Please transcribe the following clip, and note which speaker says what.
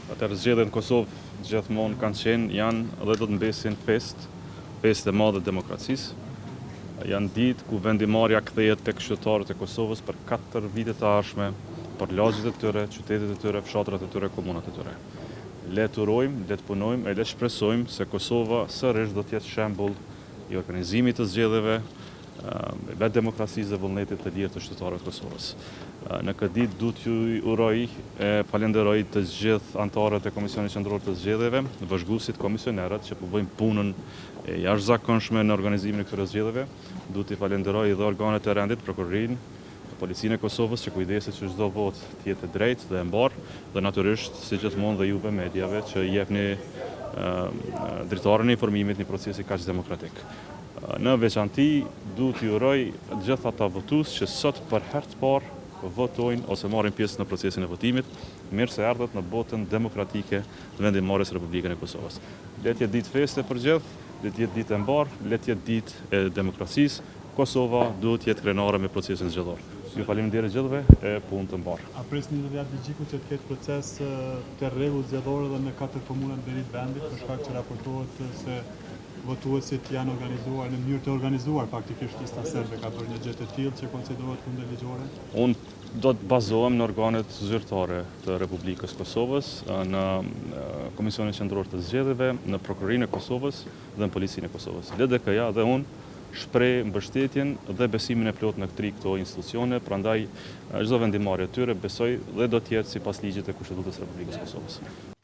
Speaker 1: Atëherë zgjedhjet në Kosovë gjithmonë kanë qenë, janë dhe do të mbesin festë e madhe të demokracisë. Janë ditë ku vendimarrja kthehet tek qytetarët e Kosovës për 4 vite të ardhshme, për lagjet e tyre, qytetet e tyre, fshatrat e tyre, komunat e tyre. Le të urojmë, le të punojmë e le të shpresojmë se Kosova sërish do të jetë shembull i organizimit të zgjedhjeve, vetë demokracisë dhe vullnetit të lirë të qytetarëve të Kosovës. Në këtë ditë du t'ju uroj e falenderoj të gjithë anëtarët e Komisionit Qendror të Zgjedhjeve, vëzhguesit, komisionerët që po bëjnë punën e jashtëzakonshme në organizimin e këtyre zgjedhjeve. Du t'i falenderoj edhe organet e rendit, prokurorinë, Policinë e Kosovës që kujdeset që çdo votë të jetë e drejtë dhe e mbarë, dhe natyrisht si gjithmonë dhe juve mediave që jepni dritarën e informimit një procesi kaq demokratik. Në veçanti, du t'ju uroj gjithë ata votues që sot për herë të parë votojnë ose marrin pjesë në procesin e votimit, mirë se erdhët në botën demokratike të vendimmarrjes së Republikën e Kosovës. Le të jetë ditë feste për gjithë, le të jetë ditë e mbarë, le të jetë ditë e demokracisë. Kosova duhet të jetë krenare me procesin zgjedhor. Ju faleminderit gjithëve e punë të mbarë.
Speaker 2: A presni në vijat Bigjikut që të ketë proces të rregullt zgjedhor edhe në 4 komuna të verit vendit, për shkak që raportohet se votuesit janë organizuar në mënyrë të organizuar, faktikisht lista serbe ka bërë një gjë të tillë që konsiderohet kundërligjore?
Speaker 1: Unë do të bazohem në organet zyrtare të Republikës Kosovës, në Komisionin Qendror të Zgjedhjeve, në Prokurorinë e Kosovës dhe në Policinë e Kosovës. LDK-ja dhe unë shpreh mbështetjen dhe besimin e plot në këto institucione, prandaj çdo vendimarrje e tyre besoj dhe do të jetë sipas ligjit të Kushtetues së Republikës Kosovës.